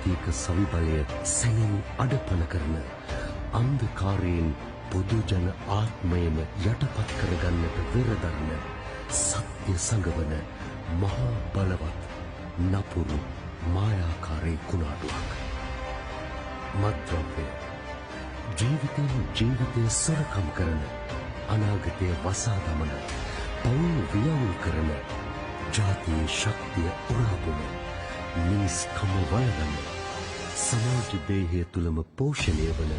ජාතික සවිබලය සැනින් අඩපණ කරන අන්ධකාරයෙන් පොදු ජන ආත්මයම යටපත් කරගන්නට වෙරදරන සත්‍ය සංගවන මහා බලවත් නපුරු මායාකාරී කුණාටුවක්. මත්ද්‍රව්‍ය ජීවිතයෙන් ජීවිතය සොරකම් කරන අනාගතය වසා දමන පවුල් වියවුල් කරන ජාතියේ ශක්තිය උරාපුන මිනිස්කම වලගන්න සමාජ දේහය තුළම පෝෂණය වන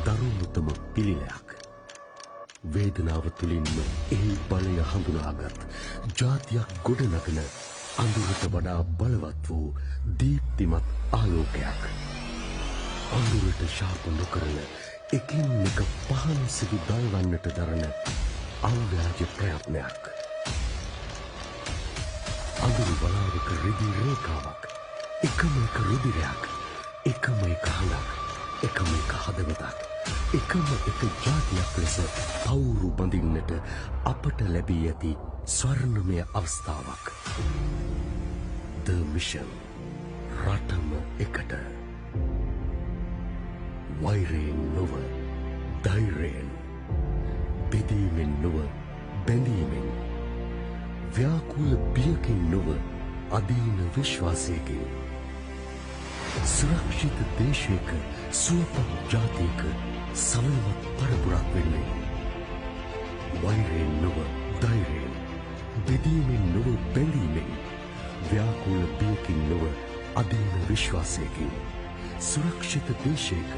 දරුණුතම පිළිලයක්. වේදනාව තුළින්ම එහි බලය හඳුනාගත් ජාතියක් ගොඩනගන අඳුරට වඩා බලවත් වූ දීප්තිමත් ආලෝකයක්. අඳුරට ශාප නොකරන එකින් එක පහන් සිදු දල්වන්නට දරන අව්‍යාජ ප්‍රයත්නයක්. අඳුරු බලාවක රිදී රේඛාවක්, එකම එක රුධිරයක්, එකම එක හලක්, එකම එක හදවතක්, එකම එක ජාතියක් ලෙස පවුරු බඳින්නට අපට ලැබී ඇති ස්වර්ණමය අවස්ථාවක්. The Mission. රටම එකට. වෛරයෙන් නොව ධෛර්යයෙන්, බෙදීමෙන් නොව බැඳීමෙන්, ව්‍යාකූල බියකින් නොව අදීන විශ්වාසයකින්, සුරක්ෂිත දේශයක සුවපත් ජාතියක සමනවත් පරපුරක් වෙන්නේ. වෛරයෙන් නොව ධෛර්යයෙන්, බෙදීමෙන් නොව බැඳීමෙන්, ව්‍යාකූල බියකින් නොව අදීන විශ්වාසයකින්, සුරක්ෂිත දේශයක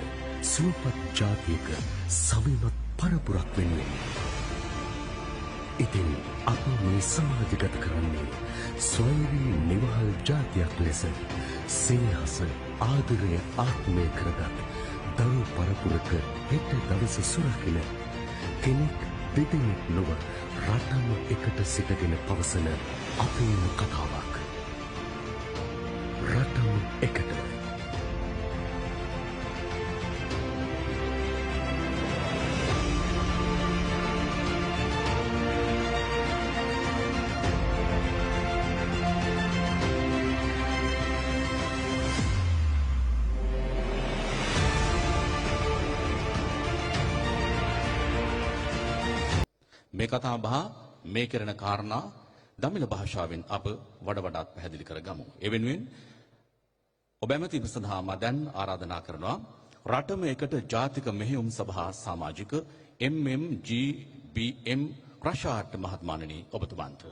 සුවපත් ජාතියක සමනවත් පරපුරක් වෙන්නේ. ඉතින් අප මේ සමාජගත කරන්නේ ස්වෛරී නිවහල් ජාතියක් ලෙස සෙනෙහස ආදරය ආත්මය කරගත් දරු පරපුරක හෙට දවස සුරකින කෙනෙක් දෙදෙනෙක් නොව රටම එකට සිටගෙන පවසන අපේම කතාවක්. රටම එකට. මේ කතා බහ මේ කරන කාරණා දමිළ භාෂාවෙන් අප වඩාත් පැහැදිලි කරගමු. ඒ වෙනුවෙන් ඔබ ඇමති සඳහා මම දැන් ආරාධනා කරනවා රටම එකට ජාතික මෙහෙයුම් සභා සමාජික MMGBM රෂාඩ් මහත්මයාණනි ඔබතුමන්ට.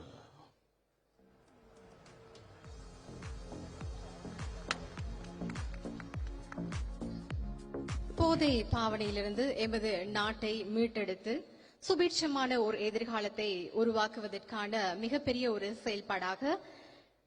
போதை பாவனையிலிருந்து எமது நாட்டை மீட்டெடுத்து சுபீட்சமான ஒரு எதிர்காலத்தை உருவாக்குவதற்கான மிகப்பெரிய ஒரு செயல்பாடாக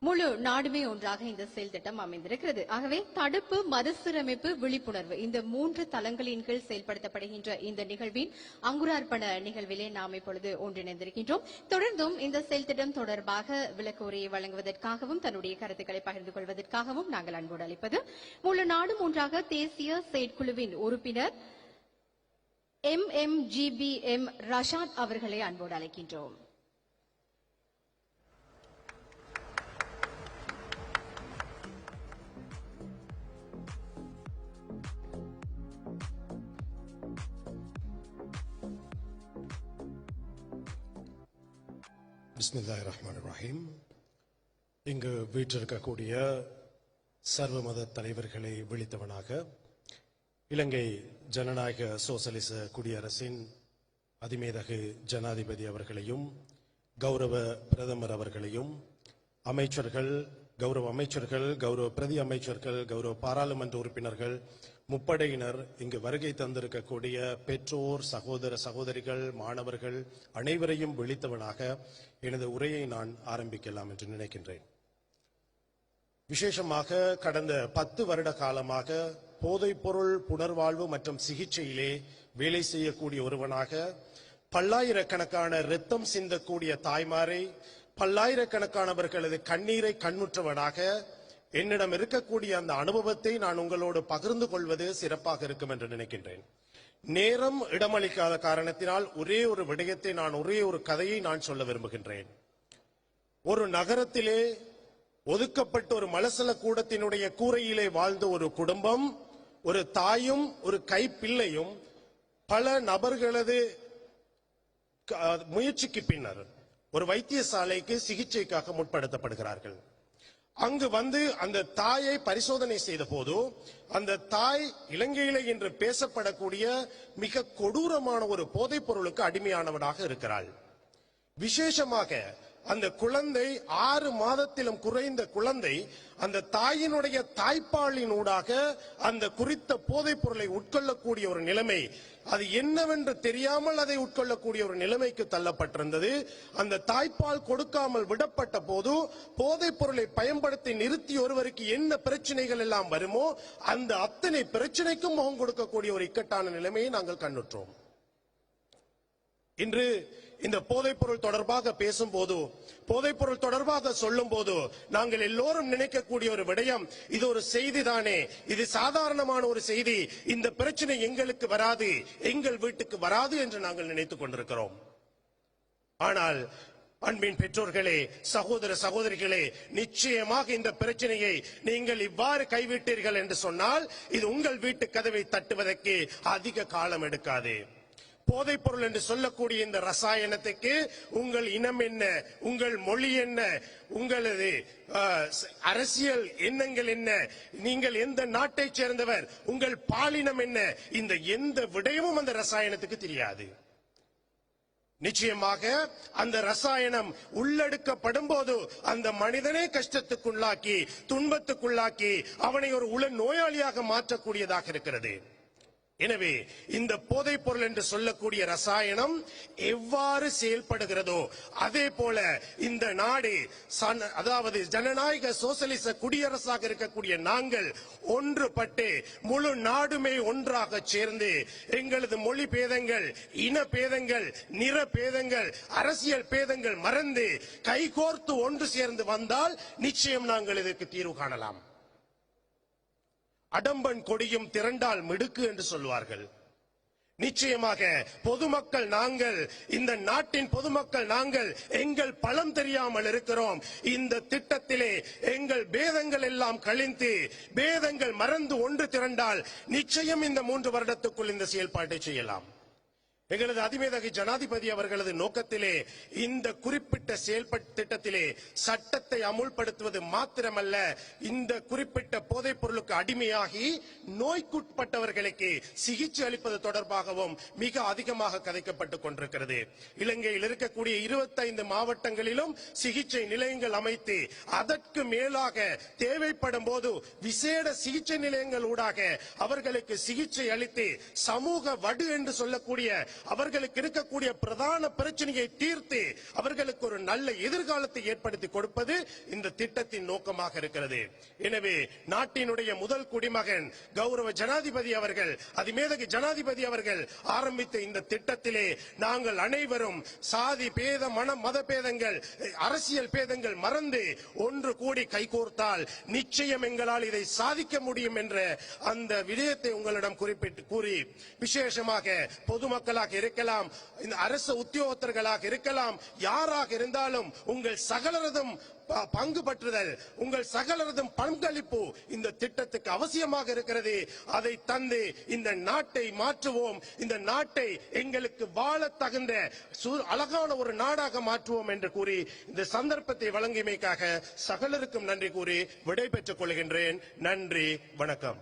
முழு நாடுமே ஒன்றாக இந்த செயல் திட்டம் அமைந்திருக்கிறது. ஆகவே தடுப்பு, மறுசீரமைப்பு, விழிப்புணர்வு இந்த 3 தளங்களின் கீழ் செயல்படுத்தப்படுகின்ற இந்த நிகழ்வின் அங்குரார்ப்பண நிகழ்விலே நாம் இப்பொழுது ஒன்றிணைந்திருக்கின்றோம். தொடர்ந்தும் இந்த செயல் திட்டம் தொடர்பாக விளக்குரையை வழங்குவதற்காகவும் தன்னுடைய கருத்துக்களை பகிர்ந்து கொள்வதற்காகவும் நாங்கள் அன்போடு அளிப்பது முழு நாடும் ஒன்றாக தேசிய செயற்குழுவின் உறுப்பினர் MMGBM ரஷாத் அவர்களை அன்போடு அழைக்கின்றோம். பிஸ்மில்லாஹிர் ரஹ்மானிர் ரஹீம். இங்கு வீற்றிருக்கக்கூடிய சர்வ மத தலைவர்களை விழித்தவனாக இலங்கை ஜனநாயக சோசலிச குடியரசின் அதிமேதகு ஜனாதிபதி அவர்களையும் கௌரவ பிரதமர் அவர்களையும் அமைச்சர்கள், கௌரவ அமைச்சர்கள், கௌரவ பிரதி அமைச்சர்கள், கௌரவ பாராளுமன்ற உறுப்பினர்கள், முப்படையினர், இங்கு வருகை தந்திருக்கக்கூடிய பெற்றோர், சகோதர சகோதரிகள், மாணவர்கள் அனைவரையும் விழித்தவனாக எனது உரையை நான் ஆரம்பிக்கலாம் என்று நினைக்கின்றேன். விசேஷமாக கடந்த 10 வருட காலமாக போதைப்பொருள் புனர்வாழ்வு மற்றும் சிகிச்சையிலே வேலை செய்யக்கூடிய ஒருவனாக பல்லாயிரக்கணக்கான இரத்தம் சிந்தக்கூடிய தாய்மாரை, பல்லாயிரக்கணக்கானவர்களது கண்ணீரை கண்ணுற்றவனாக என்னிடம் இருக்கக்கூடிய அந்த அனுபவத்தை நான் உங்களோடு பகிர்ந்து கொள்வது சிறப்பாக இருக்கும் என்று நினைக்கின்றேன். நேரம் இடமளிக்காத காரணத்தினால் ஒரே ஒரு விடயத்தை ஒரே ஒரு கதையை நான் சொல்ல விரும்புகின்றேன். ஒரு நகரத்திலே ஒதுக்கப்பட்ட ஒரு மலசல கூடத்தினுடைய கூரையிலே வாழ்ந்த ஒரு குடும்பம், ஒரு தாயும் ஒரு கைப்பிள்ளையும் பல நபர்களது முயற்சிக்கு பின்னர் ஒரு வைத்தியசாலைக்கு சிகிச்சைக்காக முற்படுத்தப்படுகிறார்கள். அங்கு வந்து அந்த தாயை பரிசோதனை செய்த போது அந்த தாய் இலங்கையிலே இன்று பேசப்படக்கூடிய மிக கொடூரமான ஒரு போதைப் பொருளுக்கு அடிமையானவனாக இருக்கிறாள். விசேஷமாக அந்த குழந்தை 6 மாதத்திலும் குறைந்த குழந்தை அந்த தாயினுடைய தாய்ப்பாலினூடாக அந்த குறித்த போதைப் பொருளை உட்கொள்ளக்கூடிய ஒரு நிலைமை, அது என்னவென்று தெரியாமல் அதை உட்கொள்ளக்கூடிய ஒரு நிலைமைக்கு தள்ளப்பட்டிருந்தது. அந்த தாய்ப்பால் கொடுக்காமல் விடப்பட்ட போது போதைப் பொருளை பயன்படுத்தி நிறுத்தி ஒருவருக்கு என்ன பிரச்சனைகள் எல்லாம் வருமோ அந்த அத்தனை பிரச்சனைக்கும் முகம் கொடுக்கக்கூடிய ஒரு இக்கட்டான நிலைமையை நாங்கள் கண்ணுற்றோம். இன்று இந்த போதைப் பொருள் தொடர்பாக பேசும்போது, போதைப் பொருள் தொடர்பாக சொல்லும் போது நாங்கள் எல்லோரும் நினைக்கக்கூடிய ஒரு விடயம், இது ஒரு செய்தி தானே, இது சாதாரணமான ஒரு செய்தி, இந்த பிரச்சனை எங்களுக்கு வராது, எங்கள் வீட்டுக்கு வராது என்று நாங்கள் நினைத்துக் கொண்டிருக்கிறோம். ஆனால் அன்பின் பெற்றோர்களே, சகோதர சகோதரிகளே, நிச்சயமாக இந்த பிரச்சனையை நீங்கள் இவ்வாறு கைவிட்டீர்கள் என்று சொன்னால் இது உங்கள் வீட்டு கதவை தட்டுவதற்கு அதிக காலம் எடுக்காது. போதைப் பொருள் என்று சொல்லக்கூடிய இந்த ரசாயனத்துக்கு உங்கள் இனம் என்ன, உங்கள் மொழி என்ன, உங்களது அரசியல் எண்ணங்கள் என்ன, நீங்கள் எந்த நாட்டை சேர்ந்தவர், உங்கள் பாலினம் என்ன, இந்த எந்த விடயமும் அந்த ரசாயனத்துக்கு தெரியாது. நிச்சயமாக அந்த ரசாயனம் உள்ளெடுக்கப்படும் போது அந்த மனிதனை கஷ்டத்துக்குள்ளாக்கி துன்பத்துக்குள்ளாக்கி அவனை ஒரு உள நோயாளியாக மாற்றக்கூடியதாக இருக்கிறது. எனவே இந்த போதைப் பொருள் என்று சொல்லக்கூடிய ரசாயனம் எவ்வாறு செயல்படுகிறதோ அதே போல இந்த நாடு, அதாவது ஜனநாயக சோசலிச குடியரசாக இருக்கக்கூடிய நாங்கள் ஒன்றுபட்டு முழு நாடுமே ஒன்றாக சேர்ந்து எங்களது மொழி பேதங்கள், இன பேதங்கள், நிற பேதங்கள், அரசியல் பேதங்கள் மறந்து கைகோர்த்து ஒன்று சேர்ந்து வந்தால் நிச்சயம் நாங்கள் இதற்கு தீர்வு காணலாம். அடம்பன் கொடியும் திரண்டால் மிடுக்கு என்று சொல்வார்கள். நிச்சயமாக பொதுமக்கள் நாங்கள், இந்த நாட்டின் பொதுமக்கள் நாங்கள், எங்கள் பலம் தெரியாமல் இருக்கிறோம். இந்த திட்டத்திலே எங்கள் பேதங்கள் எல்லாம் கழிந்து பேதங்கள் மறந்து ஒன்று திரண்டால் நிச்சயம் இந்த 3 வருடத்துக்குள் இந்த செயல்பாட்டை செய்யலாம். எங்களது அதிமேதகை ஜனாதிபதி அவர்களது நோக்கத்திலே இந்த குறிப்பிட்ட செயல்பட்ட திட்டத்திலே சட்டத்தை அமுல்படுத்துவது மாத்திரமல்ல, இந்த குறிப்பிட்ட போதைப் பொருளுக்கு அடிமையாகி நோய்க்குட்பட்டவர்களுக்கு சிகிச்சை அளிப்பது தொடர்பாகவும் மிக அதிகமாக கதைக்கப்பட்டுக் கொண்டிருக்கிறது. இலங்கையில் இருக்கக்கூடிய 25 மாவட்டங்களிலும் சிகிச்சை நிலையங்கள் அமைத்து அதற்கு மேலாக தேவைப்படும் போது விசேட சிகிச்சை நிலையங்கள் ஊடாக அவர்களுக்கு சிகிச்சை அளித்து சமூக வடு என்று சொல்லக்கூடிய அவர்களுக்கு இருக்கக்கூடிய பிரதான பிரச்சனையை தீர்த்து அவர்களுக்கு ஒரு நல்ல எதிர்காலத்தை ஏற்படுத்தி கொடுப்பது இந்த திட்டத்தின் நோக்கமாக இருக்கிறது. எனவே நாட்டினுடைய முதல் குடிமகன் கௌரவ ஜனாதிபதி அவர்கள், அதிமேதகை ஜனாதிபதி அவர்கள் ஆரம்பித்த இந்த திட்டத்திலே நாங்கள் அனைவரும் சாதி பேத மத பேதங்கள், அரசியல் பேதங்கள் மறந்து ஒன்று கூடி கைகோர்த்தால் நிச்சயம் எங்களால் இதை சாதிக்க முடியும் என்ற அந்த விடயத்தை உங்களிடம் குறிப்பிட்டு கூறி, விசேஷமாக பொதுமக்களாக இருக்கலாம், இந்த அரசு உத்தியோகத்தர்களாக இருக்கலாம், யாராக இருந்தாலும் உங்கள் சகலரதும் பங்கு பற்றுதல், உங்கள் சகலரதும் பங்களிப்பு இந்த திட்டத்துக்கு அவசியமாக இருக்கிறது. அதை தந்து இந்த நாட்டை மாற்றுவோம், இந்த நாட்டை எங்களுக்கு வாழ தகுந்த அழகான ஒரு நாடாக மாற்றுவோம் என்று கூறி இந்த சந்தர்ப்பத்தை வழங்கியமைக்காக சகலருக்கும் நன்றி கூறி விடை பெற்றுக் கொள்கின்றேன். நன்றி, வணக்கம்.